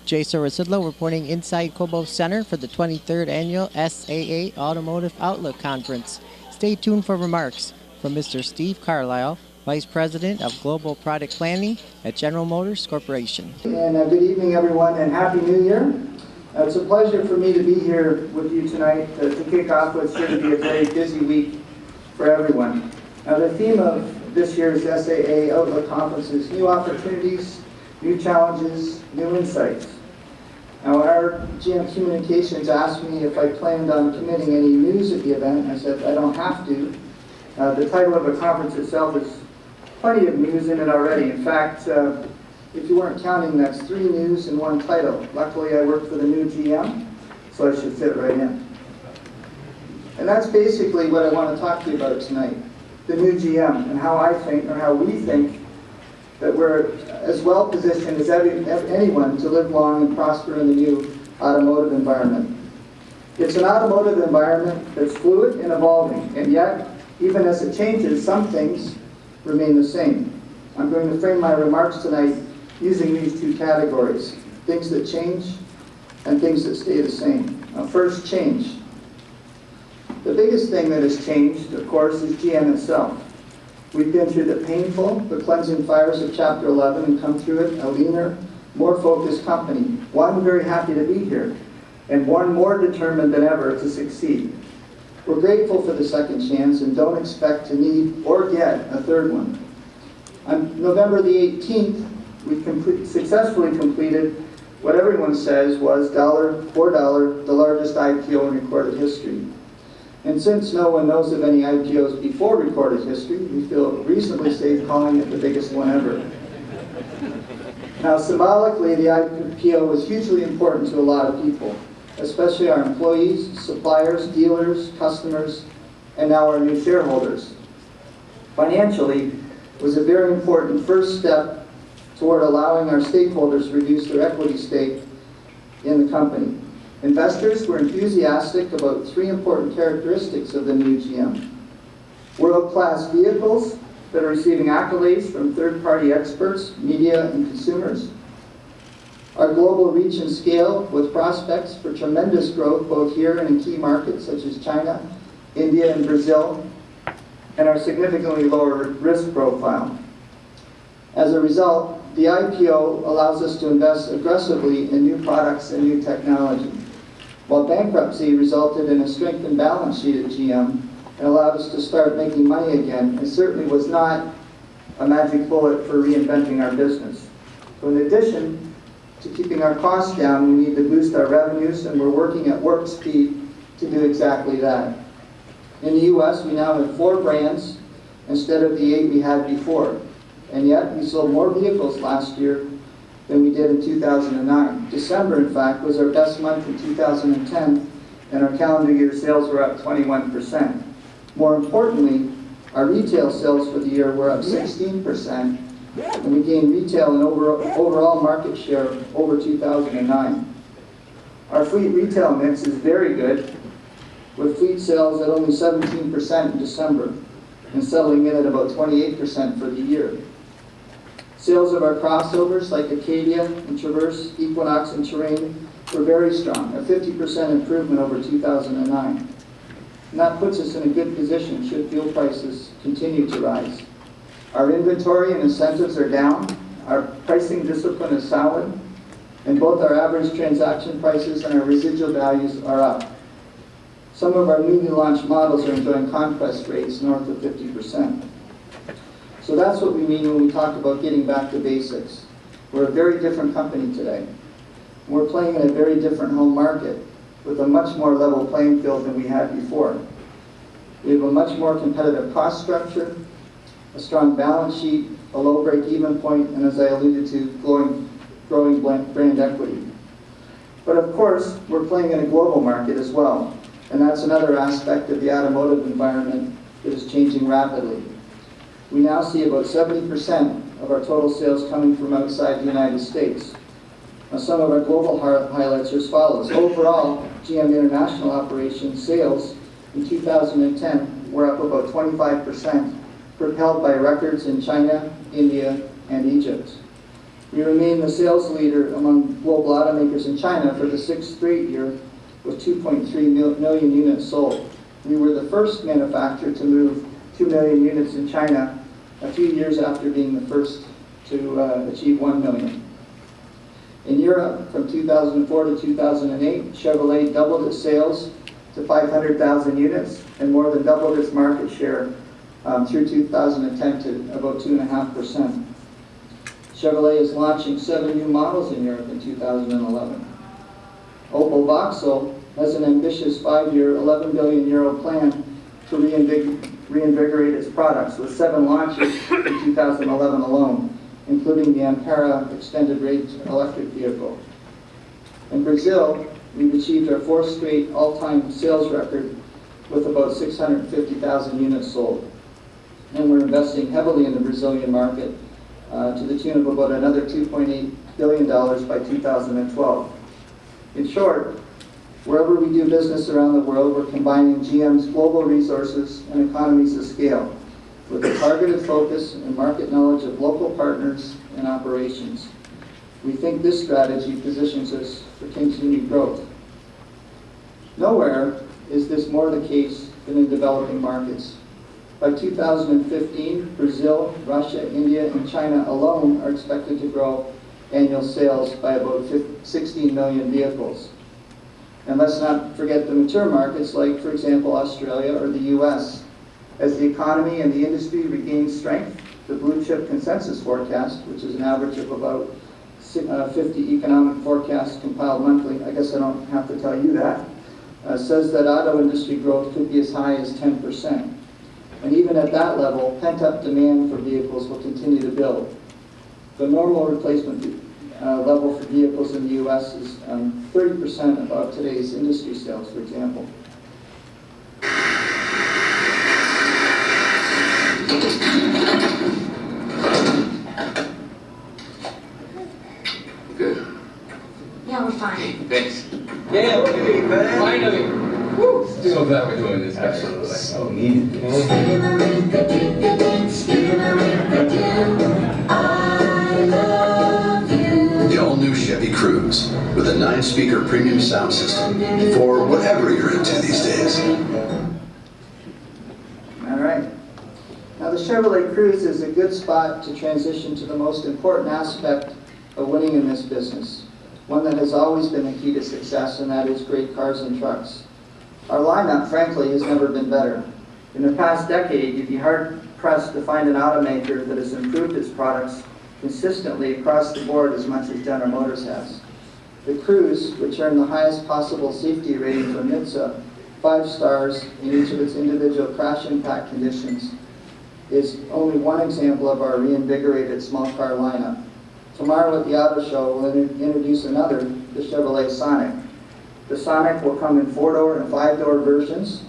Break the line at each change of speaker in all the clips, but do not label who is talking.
Jason Rzucidlo reporting inside Cobo Center for the 23rd Annual SAA Automotive Outlook Conference. Stay tuned for remarks from Mr. Steve Carlisle, Vice President of Global Product Planning at General Motors Corporation.
And good evening, everyone, and Happy New Year. It's a pleasure for me to be here with you tonight to kick off what's going to be a very busy week for everyone. Now, the theme of this year's SAA Outlook Conference is new opportunities, new challenges, new insights. Now, our GM Communications asked me if I planned on committing any news at the event. I said I don't have to. The title of the conference itself is plenty of news in it already. In fact, if you weren't counting, that's 3 news in 1 title. Luckily, I work for the new GM, so I should fit right in. And that's basically what I want to talk to you about tonight, the new GM, and how I think, or how we think, that we're as well positioned as anyone to live long and prosper in the new automotive environment. It's an automotive environment that's fluid and evolving, and yet, even as it changes, some things remain the same. I'm going to frame my remarks tonight using these 2 categories, things that change and things that stay the same. Now, first, change. The biggest thing that has changed, of course, is GM itself. We've been through the painful but cleansing fires of Chapter 11 and come through it a leaner, more focused company. One very happy to be here, and one more determined than ever to succeed. We're grateful for the second chance and don't expect to need or get a third one. On November the 18th, we successfully completed what everyone says was for dollar, the largest IPO in recorded history. And since no one knows of any IPOs before recorded history, we feel reasonably safe calling it the biggest one ever. Now, symbolically, the IPO was hugely important to a lot of people, especially our employees, suppliers, dealers, customers, and now our new shareholders. Financially, it was a very important first step toward allowing our stakeholders to reduce their equity stake in the company. Investors were enthusiastic about 3 important characteristics of the new GM. World-class vehicles that are receiving accolades from third-party experts, media, and consumers. Our global reach and scale with prospects for tremendous growth both here and in key markets such as China, India, and Brazil, and our significantly lower risk profile. As a result, the IPO allows us to invest aggressively in new products and new technology. While bankruptcy resulted in a strengthened balance sheet at GM and allowed us to start making money again, it certainly was not a magic bullet for reinventing our business. So in addition to keeping our costs down, we need to boost our revenues, and we're working at warp speed to do exactly that. In the US, we now have 4 brands instead of the 8 we had before. And yet, we sold more vehicles last year than we did in 2009. December, in fact, was our best month in 2010, and our calendar year sales were up 21%. More importantly, our retail sales for the year were up 16%, and we gained retail and overall market share over 2009. Our fleet retail mix is very good, with fleet sales at only 17% in December, and settling in at about 28% for the year. Sales of our crossovers like Acadia and Traverse, Equinox, and Terrain were very strong, a 50% improvement over 2009. And that puts us in a good position should fuel prices continue to rise. Our inventory and incentives are down, our pricing discipline is solid, and both our average transaction prices and our residual values are up. Some of our newly launched models are enjoying conquest rates north of 50%. So that's what we mean when we talk about getting back to basics. We're a very different company today. We're playing in a very different home market with a much more level playing field than we had before. We have a much more competitive cost structure, a strong balance sheet, a low break-even point, and as I alluded to, growing brand equity. But of course, we're playing in a global market as well, and that's another aspect of the automotive environment that is changing rapidly. We now see about 70% of our total sales coming from outside the United States. Now, some of our global highlights are as follows. Overall, GM International Operations sales in 2010 were up about 25%, propelled by records in China, India, and Egypt. We remain the sales leader among global automakers in China for the 6th straight year with 2.3 million units sold. We were the first manufacturer to move 2 million units in China a few years after being the first to achieve 1 million. In Europe, from 2004 to 2008, Chevrolet doubled its sales to 500,000 units and more than doubled its market share through 2010 to about 2.5%. Chevrolet is launching 7 new models in Europe in 2011. Opel Vauxhall has an ambitious 5-year, €11 billion plan to reinvigorate its products, with 7 launches in 2011 alone, including the Ampera extended range electric vehicle. In Brazil, we've achieved our 4th straight all-time sales record with about 650,000 units sold. And we're investing heavily in the Brazilian market to the tune of about another $2.8 billion by 2012. In short, wherever we do business around the world, we're combining GM's global resources and economies of scale with a targeted focus and market knowledge of local partners and operations. We think this strategy positions us for continued growth. Nowhere is this more the case than in developing markets. By 2015, Brazil, Russia, India, and China alone are expected to grow annual sales by about 16 million vehicles. And let's not forget the mature markets like, for example, Australia or the US. As the economy and the industry regain strength, the Blue Chip Consensus Forecast, which is an average of about 50 economic forecasts compiled monthly, I guess I don't have to tell you that, says that auto industry growth could be as high as 10%. And even at that level, pent-up demand for vehicles will continue to build. The normal replacement level for vehicles in the US is 30% above today's industry sales, for example.
Good.
Yeah, we're fine.
Thanks.
Yeah, okay, man.
Finally. Woo. So glad we're doing this, guys.
Absolutely. So needed.
The all-new Chevy Cruze with a 9-speaker premium sound system for whatever you're into these days.
All right. Now the Chevrolet Cruze is a good spot to transition to the most important aspect of winning in this business, one that has always been the key to success, and that is great cars and trucks. Our lineup, frankly, has never been better. In the past decade, you'd be hard-pressed to find an automaker that has improved its products consistently across the board as much as General Motors has. The Cruze, which earned the highest possible safety rating from NHTSA, 5 stars in each of its individual crash impact conditions, is only one example of our reinvigorated small car lineup. Tomorrow at the auto show, we'll introduce another, the Chevrolet Sonic. The Sonic will come in 4-door and 5-door versions,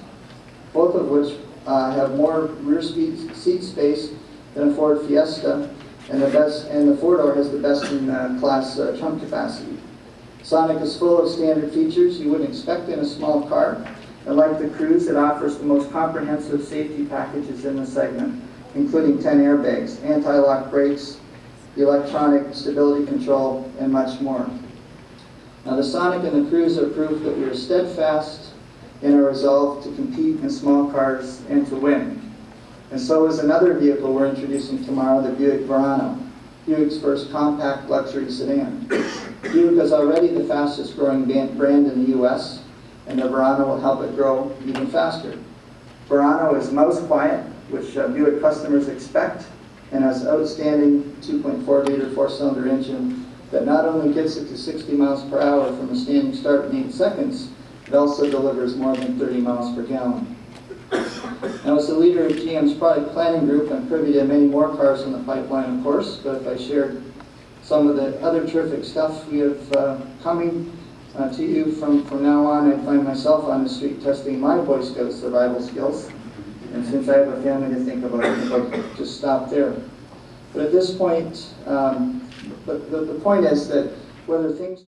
both of which have more rear seat space than a Ford Fiesta, and the 4-door has the best in class trunk capacity. Sonic is full of standard features you wouldn't expect in a small car, and like the Cruze, it offers the most comprehensive safety packages in the segment, including 10 airbags, anti-lock brakes, electronic stability control, and much more. Now the Sonic and the Cruze are proof that we are steadfast in our resolve to compete in small cars and to win. And so is another vehicle we're introducing tomorrow, the Buick Verano, Buick's first compact luxury sedan. Buick is already the fastest growing brand in the US, and the Verano will help it grow even faster. Verano is mouse quiet, which Buick customers expect, and has outstanding 2.4-liter 4-cylinder engine that not only gets it to 60 miles per hour from a standing start in 8 seconds, it also delivers more than 30 miles per gallon. Now, as the leader of GM's product planning group, I'm privy to many more cars in the pipeline, of course, but if I shared some of the other terrific stuff we have coming to you from now on, I find myself on the street testing my Boy Scout survival skills. And since I have a family to think about, I'll just stop there. But at this point, the point is that whether things